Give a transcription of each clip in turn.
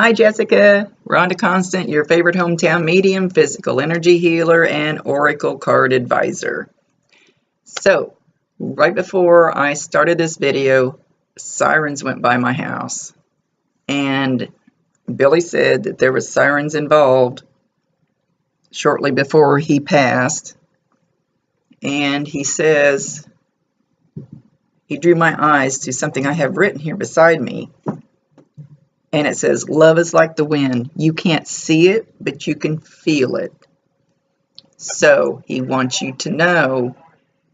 Hi, Jessica. Rhonda Constant, your favorite hometown medium, physical energy healer, and oracle card advisor. So, right before I started this video, sirens went by my house, and Billy said that there was sirens involved shortly before he passed, and he says he drew my eyes to something I have written here beside me. And it says, love is like the wind. You can't see it, but you can feel it. So he wants you to know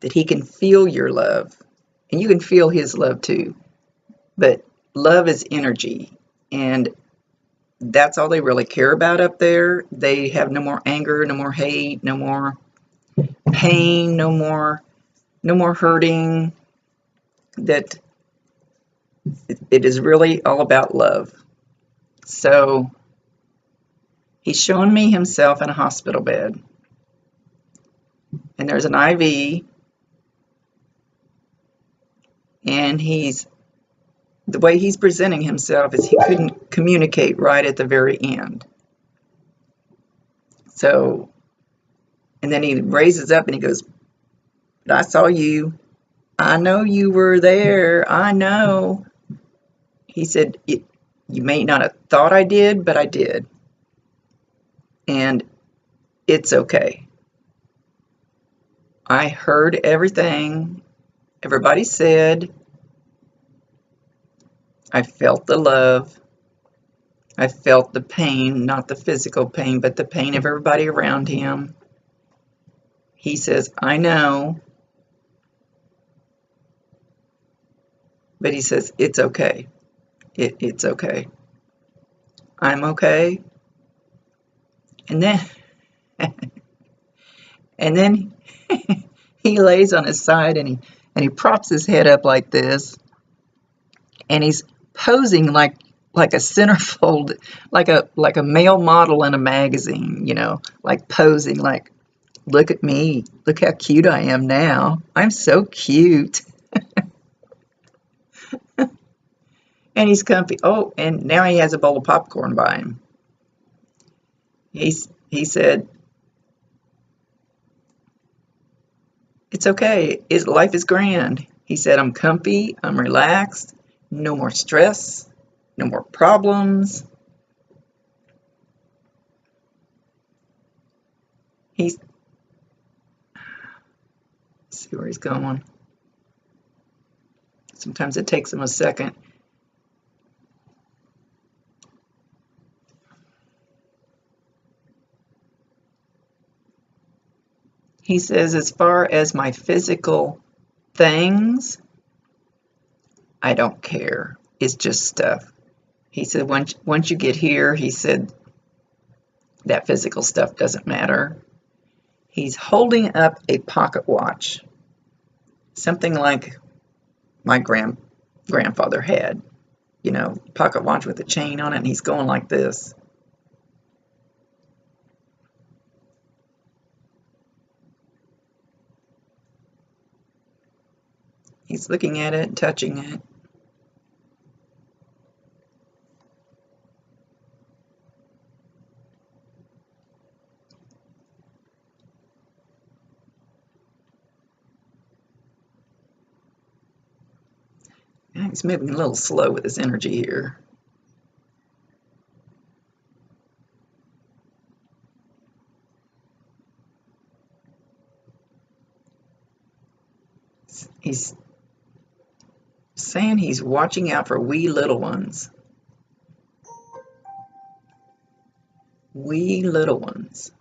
that he can feel your love. And you can feel his love too. But love is energy. And that's all they really care about up there. They have no more anger, no more hate, no more pain, no more hurting. That it is really all about love. So he's showing me himself in a hospital bed. And there's an IV. And the way he's presenting himself is he couldn't communicate right at the very end. So, and then he raises up and he goes, I saw you. I know you were there. I know. He said, you may not have thought I did, but I did. And it's okay. I heard everything everybody said. I felt the love. I felt the pain, not the physical pain, but the pain of everybody around him. He says, I know. But he says, it's okay. It's okay. I'm okay. And then, and then he lays on his side and he props his head up like this. And he's posing like a centerfold, like a male model in a magazine, like posing like, look at me, look how cute I am now. I'm so cute. And he's comfy. Oh, and now he has a bowl of popcorn by him. He said, it's okay. Life is grand. He said, I'm comfy. I'm relaxed. No more stress. No more problems. Let's see where he's going. Sometimes it takes him a second. He says, as far as my physical things, I don't care. It's just stuff. He said, once you get here, he said, that physical stuff doesn't matter. He's holding up a pocket watch, something like my grandfather had, pocket watch with a chain on it, and he's going like this. He's looking at it, touching it. He's moving a little slow with his energy here. He's saying he's watching out for wee little ones. Wee little ones.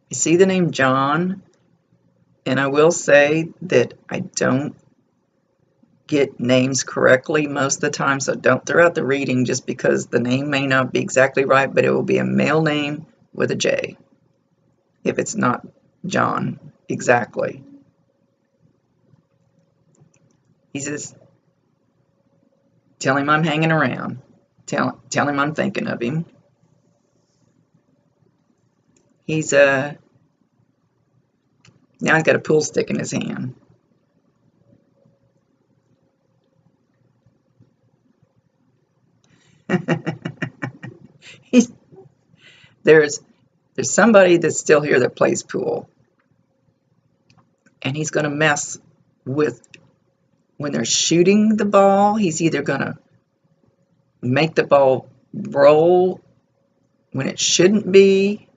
You see the name John? And I will say that I don't get names correctly most of the time, so don't throw out the reading just because the name may not be exactly right, but it will be a male name with a J if it's not John exactly. He says, tell him I'm hanging around. Tell him I'm thinking of him. He's now he's got a pool stick in his hand. He's, there's somebody that's still here that plays pool, and he's going to mess with when they're shooting the ball. He's either going to make the ball roll when it shouldn't be.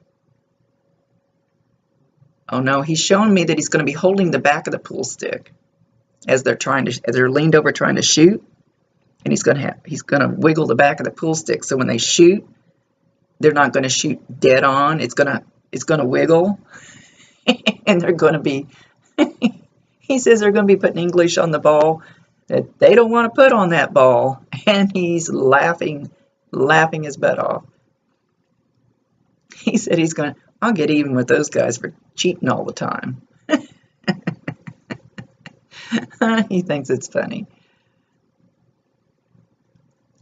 Oh no, he's showing me that he's going to be holding the back of the pool stick as they're leaned over trying to shoot, and he's going to wiggle the back of the pool stick so when they shoot, they're not going to shoot dead on. It's going to wiggle, and they're going to be. He says they're going to be putting English on the ball that they don't want to put on that ball, and he's laughing his butt off. He said I'll get even with those guys for cheating all the time. He thinks it's funny.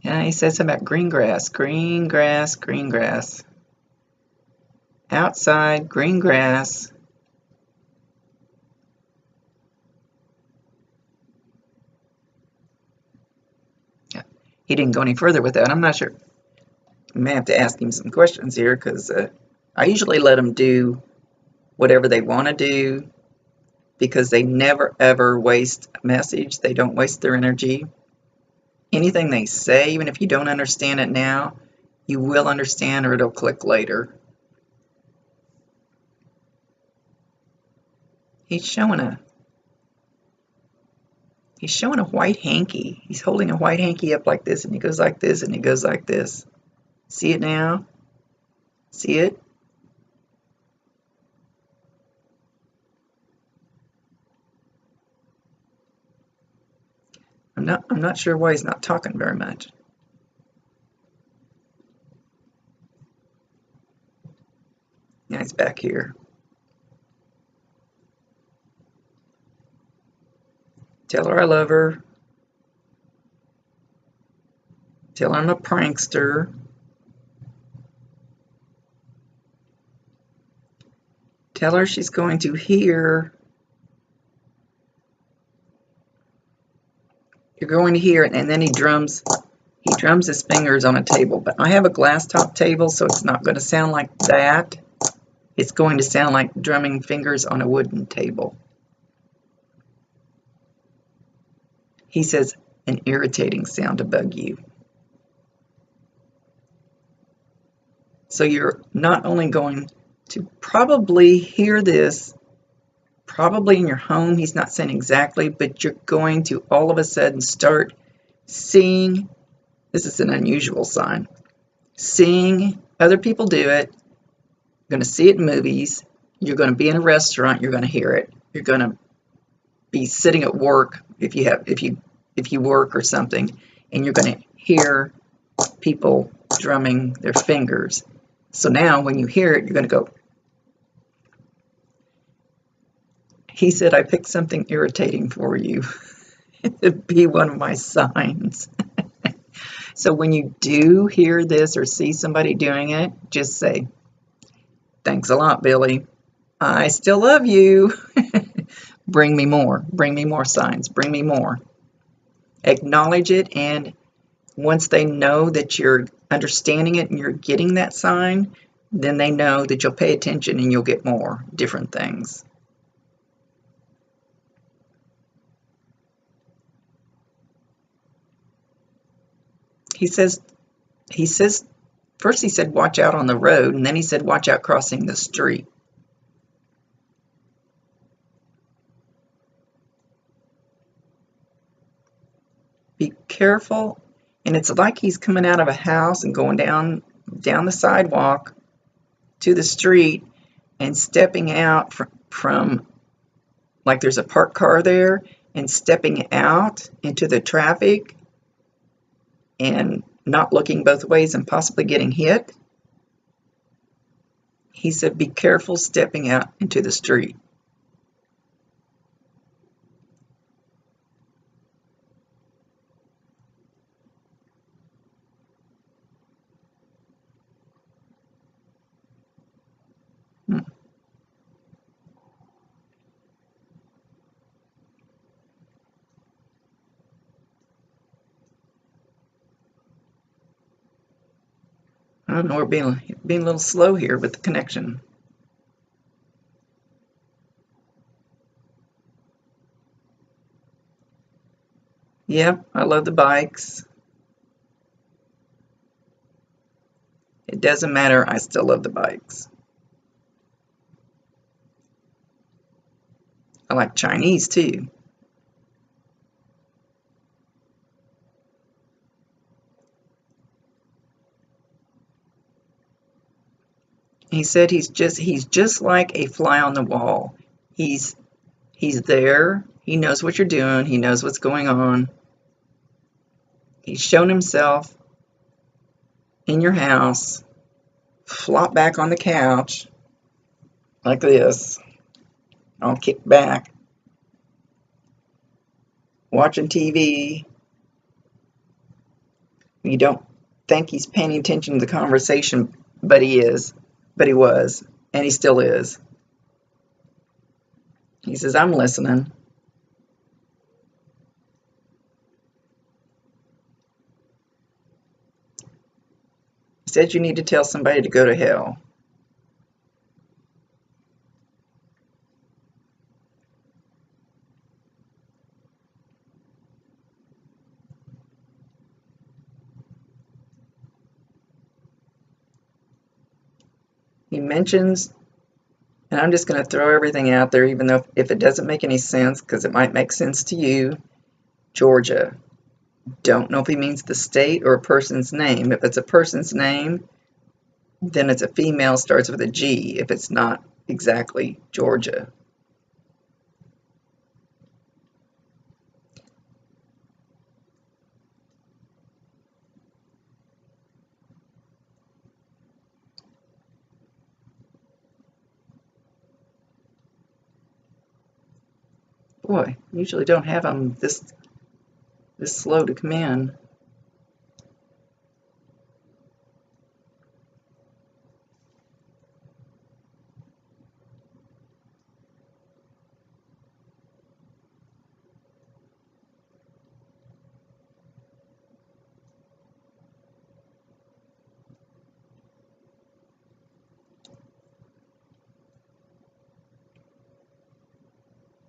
Yeah, he says something about green grass, green grass, green grass. Outside, green grass. Yeah, he didn't go any further with that. I'm not sure. I may have to ask him some questions here because I usually let them do whatever they want to do because they never ever waste a message. They don't waste their energy. Anything they say, even if you don't understand it now, you will understand or it'll click later. He's showing a white hanky. He's holding a white hanky up like this, and he goes like this, and he goes like this. See it now? See it? I'm not sure why he's not talking very much. Now he's back here. Tell her I love her. Tell her I'm a prankster. Tell her she's going to hear. You're going to hear it, and then he drums his fingers on a table. But I have a glass top table, so it's not going to sound like that. It's going to sound like drumming fingers on a wooden table. He says an irritating sound to bug you. So you're not only going to probably hear this, probably in your home, he's not saying exactly, but you're going to all of a sudden start seeing, this is an unusual sign, seeing other people do it. You're going to see it in movies. You're going to be in a restaurant. You're going to hear it. You're going to be sitting at work if you work or something, and you're going to hear people drumming their fingers. So now when you hear it, you're going to go. He said, I picked something irritating for you. It'd be one of my signs. So when you do hear this or see somebody doing it, just say, thanks a lot, Billy. I still love you. Bring me more. Bring me more signs. Bring me more. Acknowledge it, and once they know that you're understanding it and you're getting that sign, then they know that you'll pay attention and you'll get more different things. He says, first he said, watch out on the road, and then he said, watch out crossing the street. Be careful. And it's like he's coming out of a house and going down the sidewalk to the street and stepping out from like there's a parked car there, and stepping out into the traffic and not looking both ways and possibly getting hit. He said, be careful stepping out into the street. I don't know, we're being a little slow here with the connection. Yep, I love the bikes. It doesn't matter, I still love the bikes. I like Chinese too. He said he's just like a fly on the wall. He's there. He knows what you're doing. He knows what's going on. He's shown himself in your house, flop back on the couch like this, all kicked back, watching TV. You don't think he's paying attention to the conversation, but he is. But he was, and he still is. He says, I'm listening. He said you need to tell somebody to go to hell. He mentions, and I'm just going to throw everything out there, even though if it doesn't make any sense, because it might make sense to you, Georgia. Don't know if he means the state or a person's name. If it's a person's name, then it's a female, starts with a G, if it's not exactly Georgia. Boy, usually don't have them this slow to come in.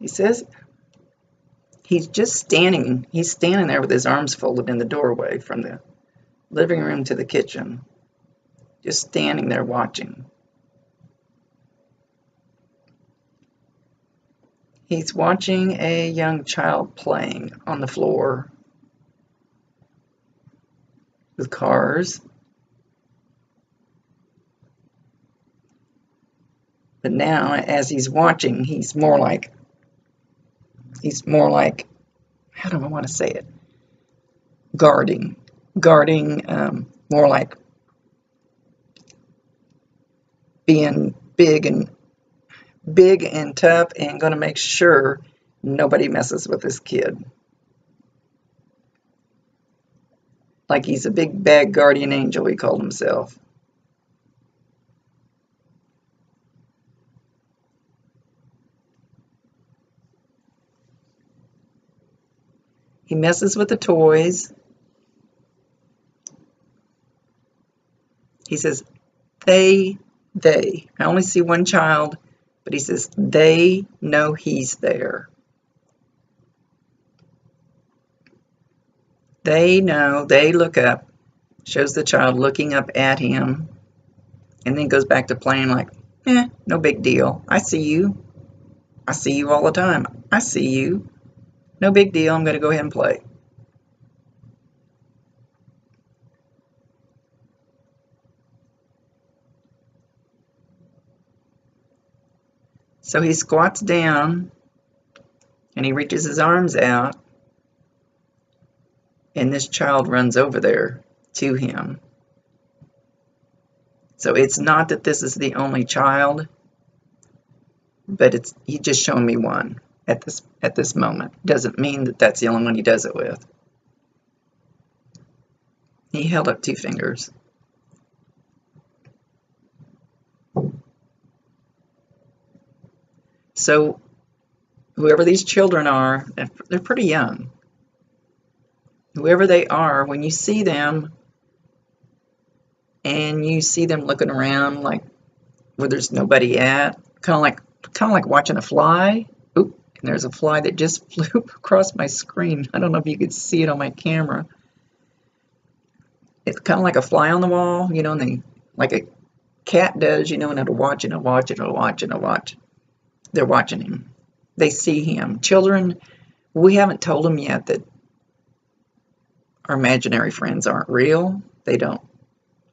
He says he's just standing. He's standing there with his arms folded in the doorway from the living room to the kitchen. Just standing there watching. He's watching a young child playing on the floor with cars. But now, as he's watching, he's more like, how do I want to say it? Guarding, more like being big and tough and going to make sure nobody messes with this kid. Like he's a big bad guardian angel, he called himself. He messes with the toys. He says, they, I only see one child, but he says, they know he's there. They know, they look up, shows the child looking up at him, and then goes back to playing like, no big deal. I see you. I see you all the time. I see you. No big deal. I'm going to go ahead and play. So he squats down and he reaches his arms out, and this child runs over there to him. So it's not that this is the only child, but he's just showing me one at this moment. Doesn't mean that that's the only one he does it with. He held up 2 fingers. So whoever these children are, they're pretty young. Whoever they are, when you see them, and you see them looking around like where there's nobody at, kind of like watching a fly. Oop, and there's a fly that just flew across my screen. I don't know if you could see it on my camera. It's kind of like a fly on the wall, you know, and they, like a cat does, you know, and it'll watch and it'll watch and it'll watch and it'll watch. They're watching him. They see him. Children, we haven't told them yet that our imaginary friends aren't real. They don't.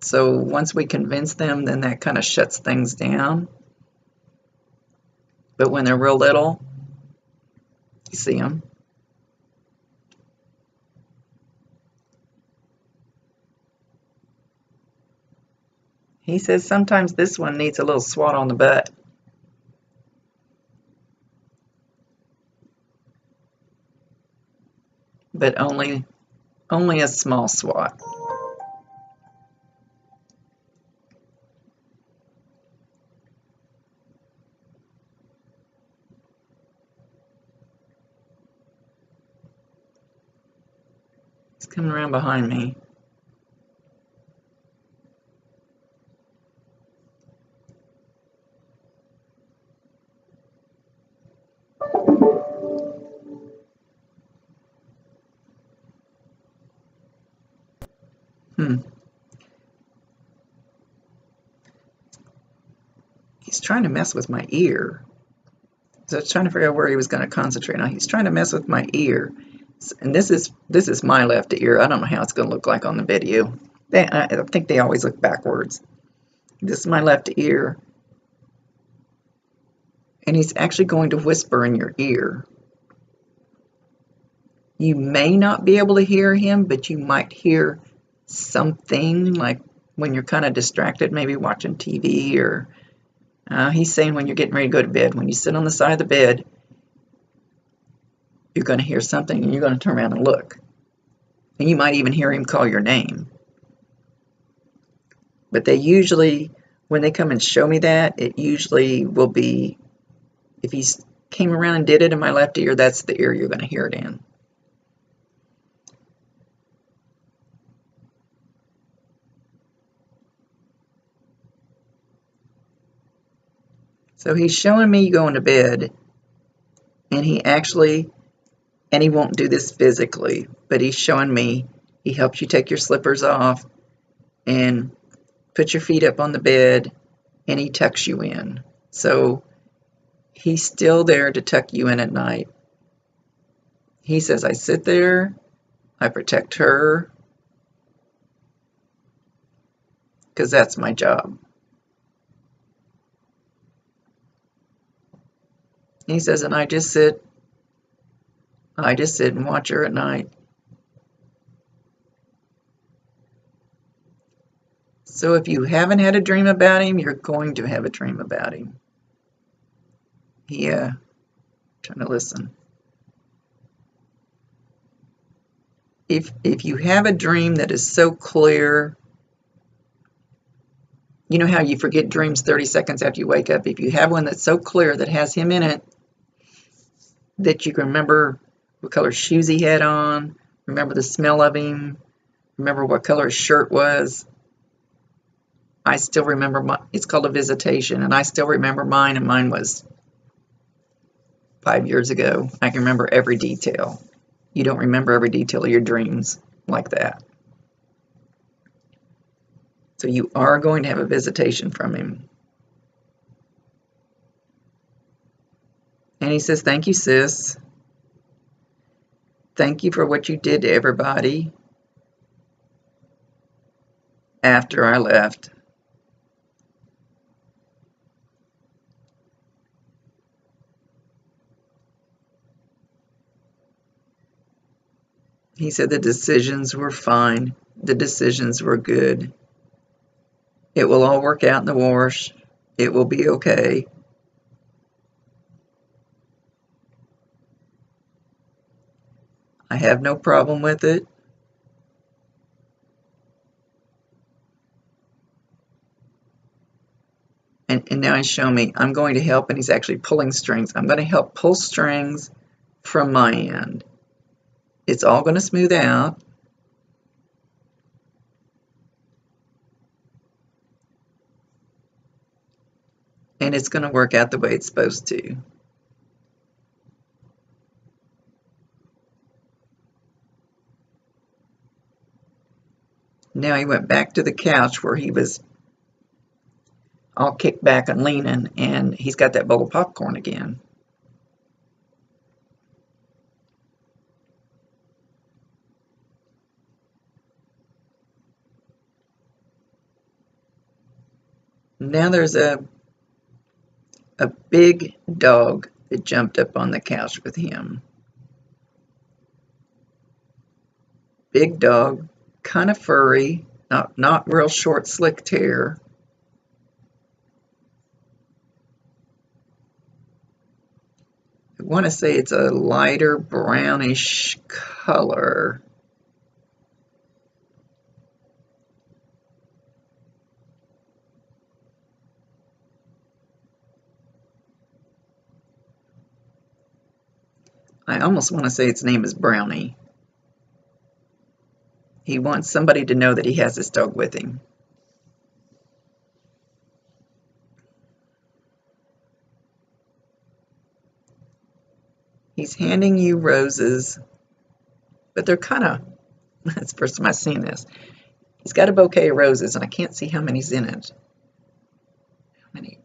So once we convince them, then that kind of shuts things down. But when they're real little, you see them. He says sometimes this one needs a little swat on the butt. But only a small swat. He's coming around behind me. He's trying to mess with my ear. So I was trying to figure out where he was going to concentrate on. He's trying to mess with my ear. And this is my left ear. I don't know how it's going to look like on the video. I think they always look backwards. This is my left ear. And he's actually going to whisper in your ear. You may not be able to hear him, but you might hear something, like when you're kind of distracted, maybe watching TV, or he's saying when you're getting ready to go to bed, when you sit on the side of the bed, you're going to hear something and you're going to turn around and look. And you might even hear him call your name. But they usually, when they come and show me that, it usually will be, if he came around and did it in my left ear, that's the ear you're going to hear it in. So he's showing me going to bed, and he won't do this physically, but he's showing me, he helps you take your slippers off and put your feet up on the bed, and he tucks you in. So he's still there to tuck you in at night. He says, I sit there, I protect her, because that's my job. He says, and I just sit and watch her at night. So if you haven't had a dream about him, you're going to have a dream about him. Yeah, trying to listen. If you have a dream that is so clear, you know how you forget dreams 30 seconds after you wake up? If you have one that's so clear that has him in it, that you can remember what color shoes he had on, remember the smell of him, remember what color his shirt was. I still remember it's called a visitation, and I still remember mine, and mine was 5 years ago. I can remember every detail. You don't remember every detail of your dreams like that. So you are going to have a visitation from him. And he says, thank you, sis. Thank you for what you did to everybody after I left. He said the decisions were fine. The decisions were good. It will all work out in the wash. It will be okay. I have no problem with it. And now he's showing me I'm going to help, and he's actually pulling strings. I'm going to help pull strings from my end. It's all going to smooth out. and it's going to work out the way it's supposed to. Now he went back to the couch where he was all kicked back and leaning, and he's got that bowl of popcorn again. Now there's a big dog that jumped up on the couch with him. Big dog, kind of furry, not real short, slicked hair. I want to say it's a lighter brownish color. I almost want to say its name is Brownie. He wants somebody to know that he has this dog with him. He's handing you roses, but they're kind of, that's the first time I've seen this. He's got a bouquet of roses, and I can't see how many's in it. How many?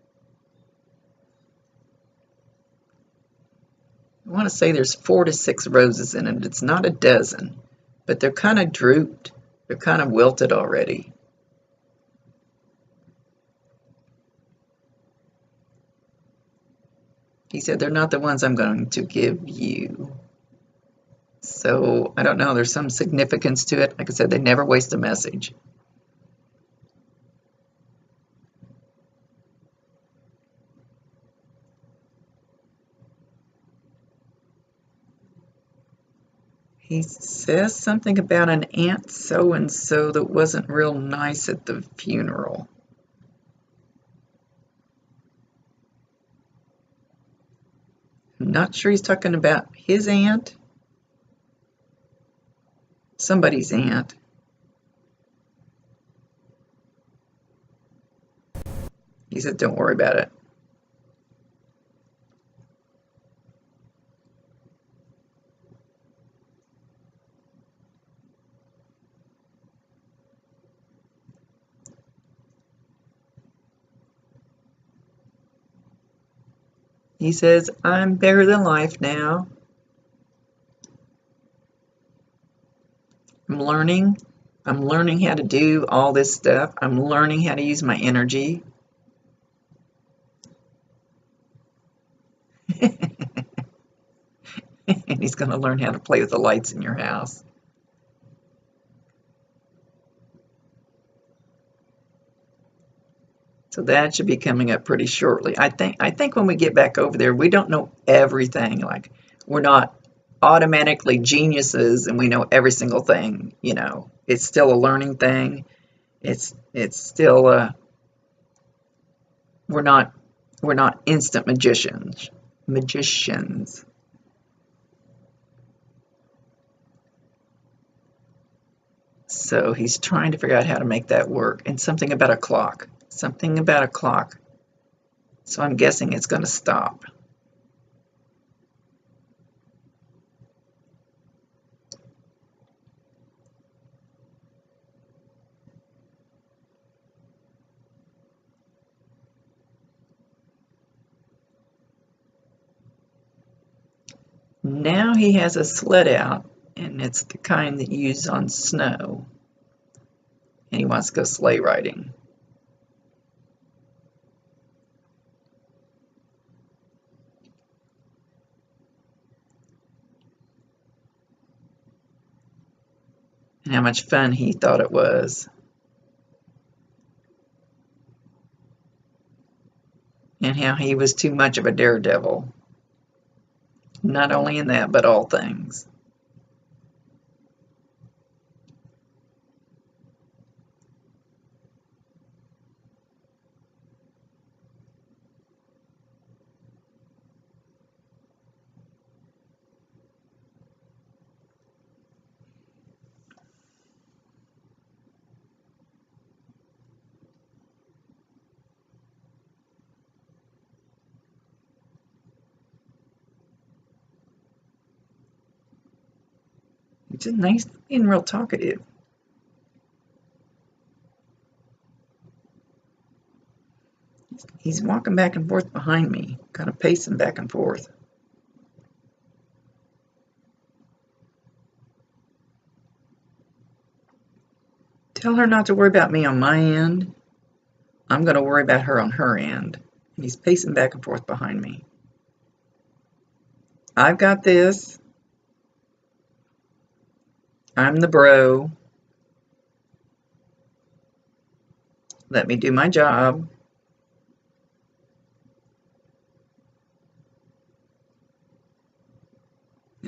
I want to say there's 4 to 6 roses in it. It's not a dozen, but they're kind of drooped. They're kind of wilted already. He said they're not the ones I'm going to give you. So I don't know, there's some significance to it. Like I said, they never waste a message. He says something about an aunt so-and-so that wasn't real nice at the funeral. I'm not sure he's talking about his aunt. Somebody's aunt. He said, don't worry about it. He says, I'm better than life now. I'm learning how to do all this stuff. I'm learning how to use my energy. And he's going to learn how to play with the lights in your house. So that should be coming up pretty shortly. I think when we get back over there, we don't know everything. Like, we're not automatically geniuses and we know every single thing. You know, it's still a learning thing. It's still we're not instant magicians. So he's trying to figure out how to make that work. And something about a clock. Something about a clock. So I'm guessing it's going to stop. Now he has a sled out, and it's the kind that you use on snow. And he wants to go sleigh riding. And how much fun he thought it was. And how he was too much of a daredevil. Not only in that, but all things. Which is nice, being real talkative. He's walking back and forth behind me, kind of pacing back and forth. Tell her not to worry about me on my end. I'm going to worry about her on her end. And he's pacing back and forth behind me. I've got this. I'm the bro. Let me do my job.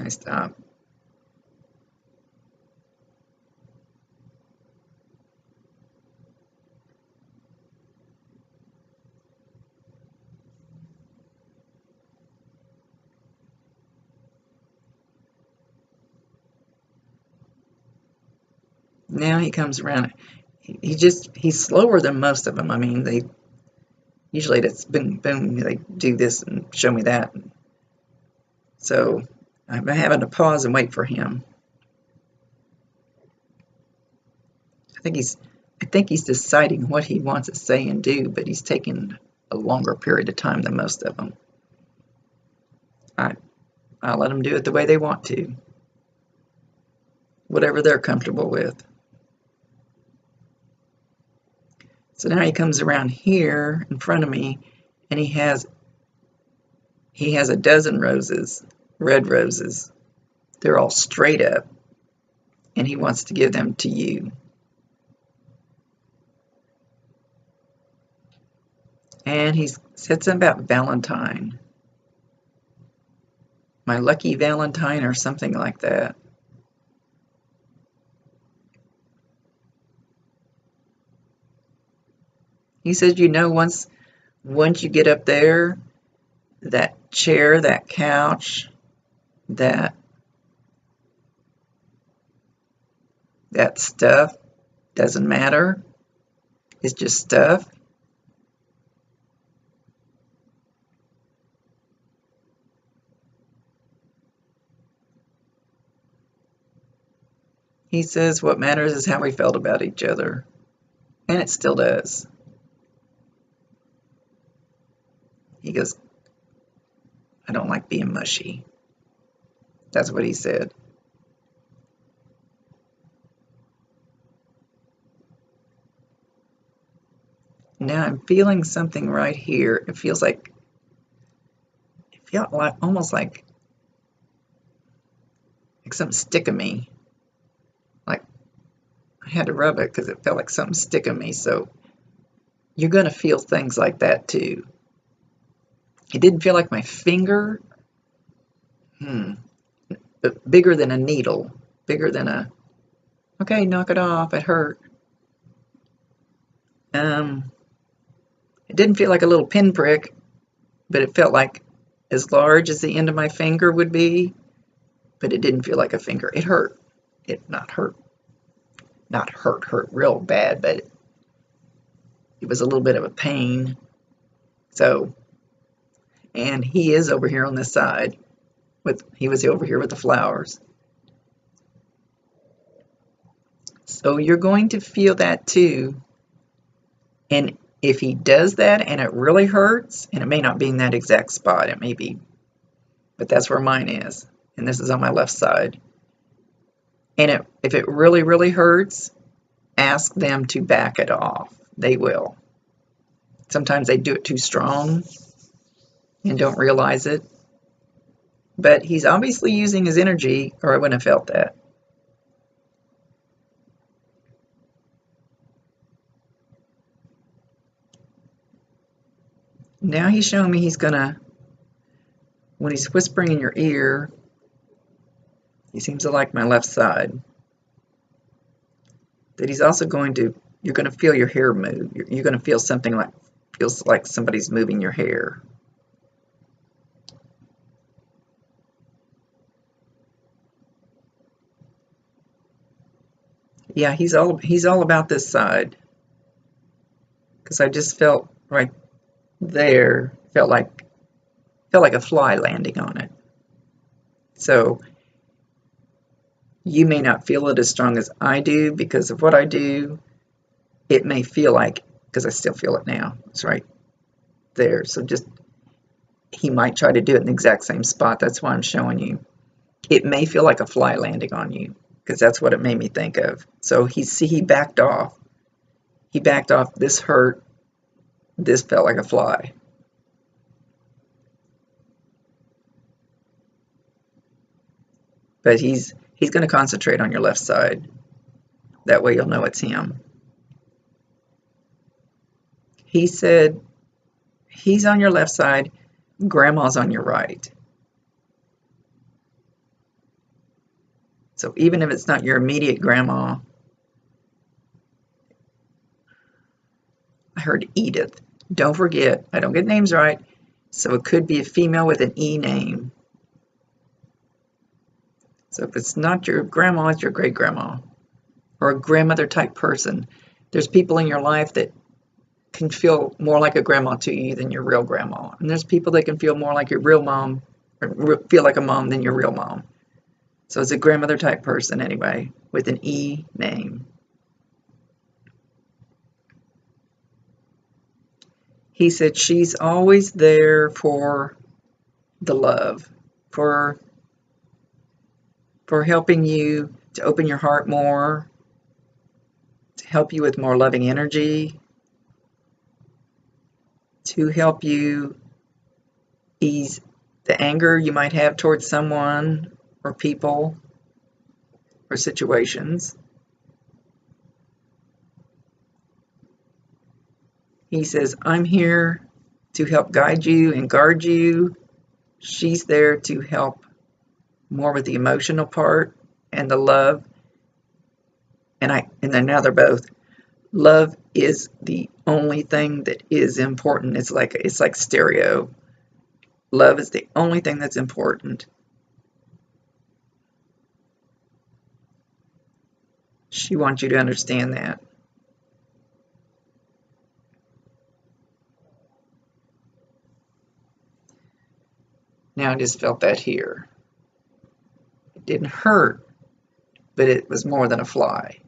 I stop. Now he comes around. He's slower than most of them. I mean, they usually it's boom, boom, they do this and show me that. So I'm having to pause and wait for him. I think he's deciding what he wants to say and do, but he's taking a longer period of time than most of them. I'll let them do it the way they want to, whatever they're comfortable with. So now he comes around here in front of me, and he has a dozen roses, red roses. They're all straight up, and he wants to give them to you. And he said something about Valentine. My lucky Valentine or something like that. He said, you know, once you get up there, that chair, that couch, that stuff doesn't matter. It's just stuff. He says what matters is how we felt about each other. And it still does. He goes, I don't like being mushy. That's what he said. Now I'm feeling something right here. It felt like almost like something sticking me. Like I had to rub it because it felt like something sticking me. So you're going to feel things like that too. It didn't feel like my finger. But bigger than a needle. Bigger than a, okay, knock it off, it hurt. It didn't feel like a little pinprick, but it felt like as large as the end of my finger would be, but it didn't feel like a finger. It hurt. It not hurt real bad, but it was a little bit of a pain. So, and he is over here on this side. He was over here with the flowers. So you're going to feel that too. And if he does that and it really hurts, and it may not be in that exact spot, it may be, but that's where mine is. And this is on my left side. And if it really, really hurts, ask them to back it off. They will. Sometimes they do it too strong and don't realize it. But he's obviously using his energy, or I wouldn't have felt that. Now he's showing me he's gonna, when he's whispering in your ear, he seems to like my left side. That he's also going to, you're going to feel your hair move. You're going to feel something like, feels like somebody's moving your hair. Yeah, he's all about this side. Because I just felt right there, felt like a fly landing on it. So You may not feel it as strong as I do because of what I do. It may feel like, because I still feel it now, it's right there. So just, he might try to do it in the exact same spot. That's why I'm showing you. It may feel like a fly landing on you, because that's what it made me think of. So he backed off. He backed off. This hurt. This felt like a fly. But he's going to concentrate on your left side. That way you'll know it's him. He said he's on your left side, grandma's on your right. So even if it's not your immediate grandma, I heard Edith. Don't forget, I don't get names right, so it could be a female with an E name. So if it's not your grandma, it's your great-grandma or a grandmother type person. There's people in your life that can feel more like a grandma to you than your real grandma. And there's people that can feel more like your real mom, or feel like a mom than your real mom. So it's a grandmother type person anyway, with an E name. He said she's always there for the love, for helping you to open your heart more, to help you with more loving energy, to help you ease the anger you might have towards someone or people or situations. He says, I'm here to help guide you and guard you. She's there to help more with the emotional part and the love. And then now they're both. Love is the only thing that is important. It's like stereo. Love is the only thing that's important. She wants you to understand that. Now I just felt that here. It didn't hurt, but it was more than a fly.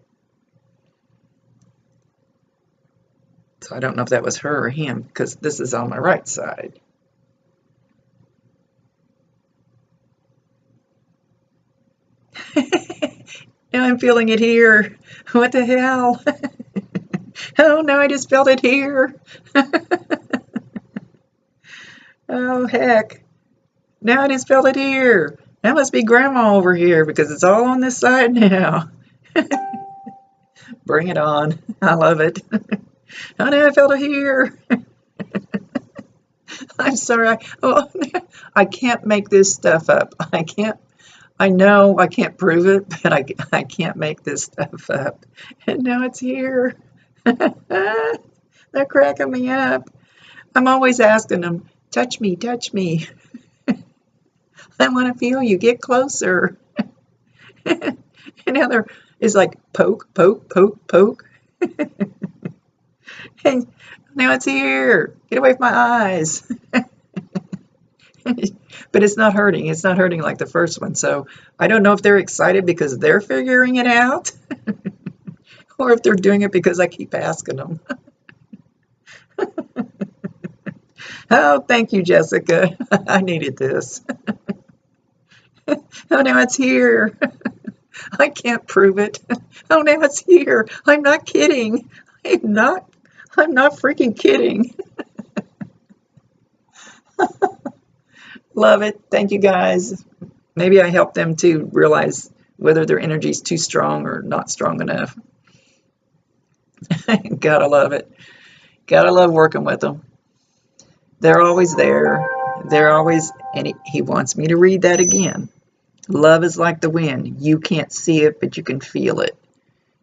So I don't know if that was her or him, because this is on my right side. Now I'm feeling it here. What the hell? Oh no, I just felt it here. Oh heck. Now I just felt it here. That must be grandma over here because it's all on this side now. Bring it on. I love it. Oh no, I felt it here. I'm sorry. I can't make this stuff up. I know I can't prove it, but I can't make this stuff up. And now it's here. They're cracking me up. I'm always asking them, touch me, touch me. I want to feel you. Get closer. And now it's like poke, poke, poke, poke. And now it's here. Get away from my eyes. But it's not hurting. It's not hurting like the first one. So I don't know if they're excited because they're figuring it out or if they're doing it because I keep asking them. Oh, thank you, Jessica. I needed this. Oh, now it's here. I can't prove it. Oh, now it's here. I'm not kidding. I'm not freaking kidding. Love it. Thank you, guys. Maybe I helped them to realize whether their energy is too strong or not strong enough. Gotta love it. Gotta love working with them. They're always there. They're always, and he wants me to read that again. Love is like the wind. You can't see it, but you can feel it.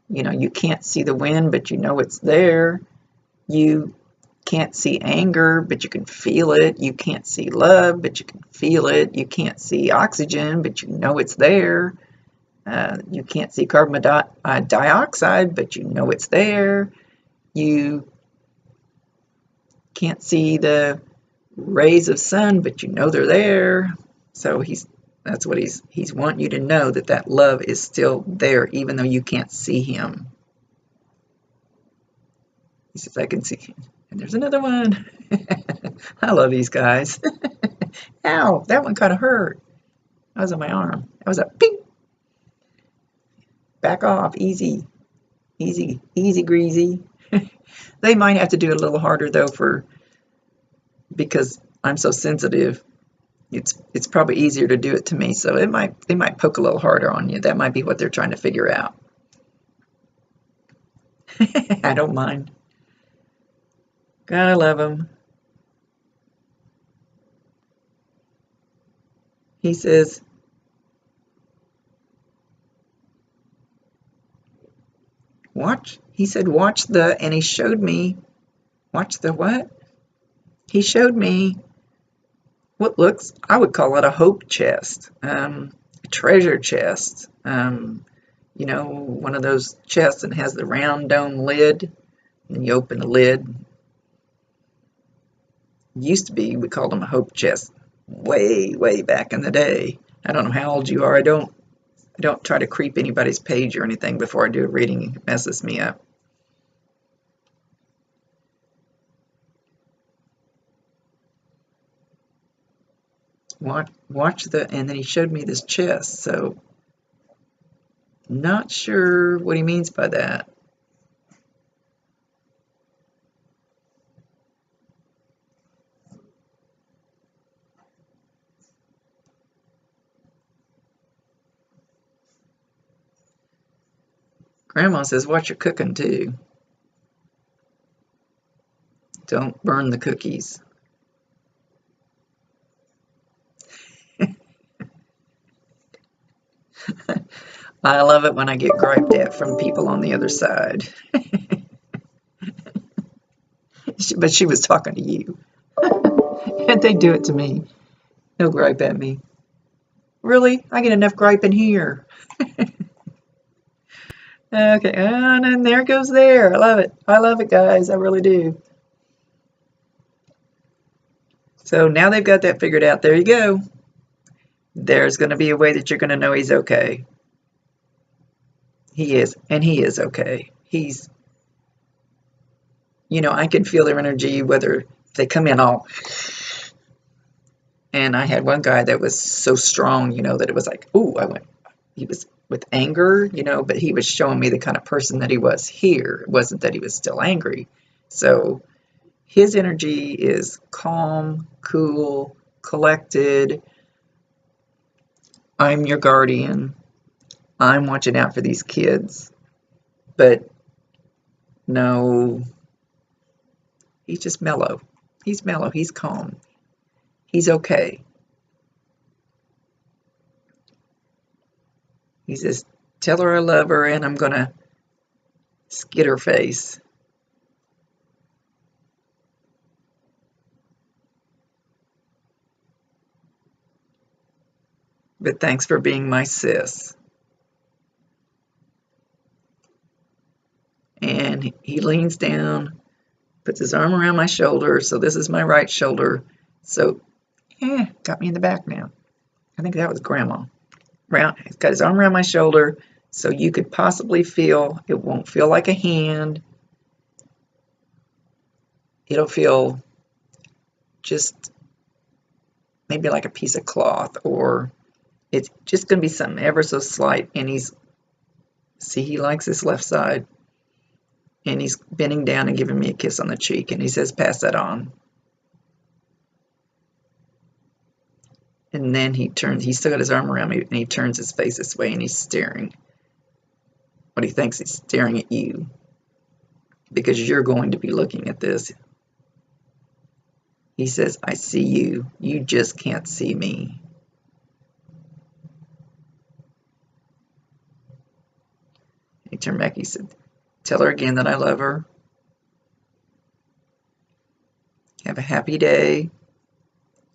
You know, you can't see the wind, but you know it's there. You can't see anger, but you can feel it. You can't see love, but you can feel it. You can't see oxygen, but you know it's there. You can't see carbon dioxide, but you know it's there. You can't see the rays of sun, but you know they're there. So he's That's what he's wanting you to know, that that love is still there, even though you can't see him. He says, I can see him. And there's another one. I love these guys. Ow, that one kind of hurt. That was on my arm. That was a ping. Back off, easy. Easy, easy greasy. They might have to do it a little harder though, because I'm so sensitive. It's probably easier to do it to me, so they might poke a little harder on you. That might be what they're trying to figure out. I don't mind. Gotta love them. He says, watch. He said, watch the, and he showed me, watch the what? He showed me what looks, I would call it a hope chest, a treasure chest. You know, one of those chests that has the round dome lid, and you open the lid. Used to be, we called them a hope chest way back in the day. I don't know how old you are. I don't try to creep anybody's page or anything before I do a reading. It messes me up. Watch the, and then he showed me this chest, so not sure what he means by that. Grandma says, watch your cooking too. Don't burn the cookies. I love it when I get griped at from people on the other side. But she was talking to you. And they do it to me. No gripe at me. Really? I get enough gripe in here. Okay, and then there goes there. I love it. I love it, guys. I really do. So now they've got that figured out. There you go. There's going to be a way that you're going to know he's okay. He is, and he is okay. He's, you know, I can feel their energy, whether they come in all, and I had one guy that was so strong, you know, that it was like, ooh, he was with anger, you know, but he was showing me the kind of person that he was here. It wasn't that he was still angry. So his energy is calm, cool, collected. I'm your guardian. I'm watching out for these kids. But no, he's just mellow. He's mellow. He's calm. He's okay. He says, tell her I love her, and I'm going to skid her face. But thanks for being my sis. And he leans down, puts his arm around my shoulder. So this is my right shoulder. So, got me in the back now. I think that was Grandma. He's got his arm around my shoulder, so you could possibly feel, it won't feel like a hand. It'll feel just maybe like a piece of cloth, or it's just going to be something ever so slight. And he likes his left side. And he's bending down and giving me a kiss on the cheek. And he says, pass that on. And then he's still got his arm around me, and he turns his face this way, and he's staring. But he thinks he's staring at you, because you're going to be looking at this. He says, I see you. You just can't see me. He turned back. He said, tell her again that I love her. Have a happy day.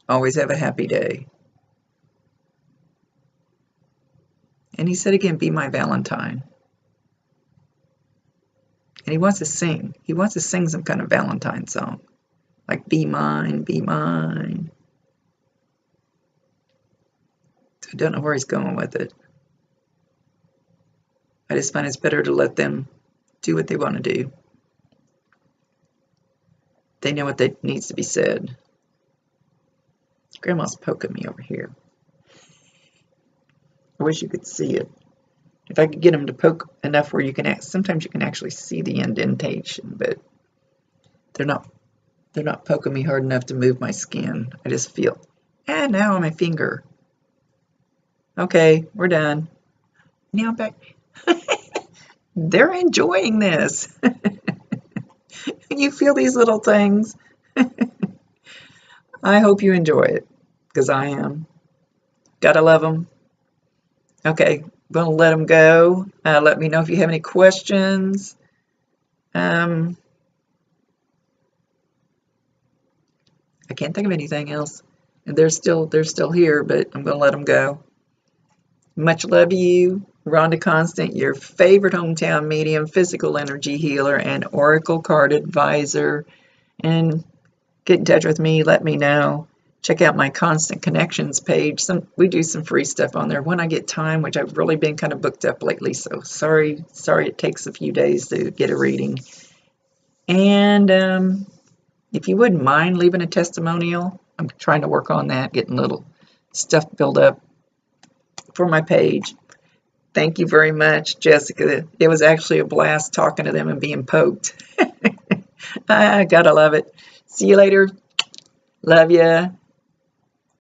Always have a happy day. And he said again, be my Valentine. And he wants to sing. He wants to sing some kind of Valentine song. Like, be mine, be mine. I don't know where he's going with it. I just find it's better to let them do what they want to do. They know what needs to be said. Grandma's poking me over here. I wish you could see it. If I could get them to poke enough where you can, sometimes you can actually see the indentation, but they're not poking me hard enough to move my skin. I just feel, and now on my finger. Okay, we're done. Now back. They're enjoying this. You feel these little things. I hope you enjoy it, because I am. Gotta love them. Okay, I'm gonna let them go. Let me know if you have any questions. I can't think of anything else. And they're still here, but I'm gonna let them go. Much love to you. Rhonda Constant, your favorite hometown medium, physical energy healer, and oracle card advisor. And get in touch with me. Let me know. Check out my Constant Connections page. We do some free stuff on there when I get time, which I've really been kind of booked up lately. So sorry it takes a few days to get a reading. And if you wouldn't mind leaving a testimonial, I'm trying to work on that, getting a little stuff built up for my page. Thank you very much, Jessica. It was actually a blast talking to them and being poked. I gotta love it. See you later. Love ya.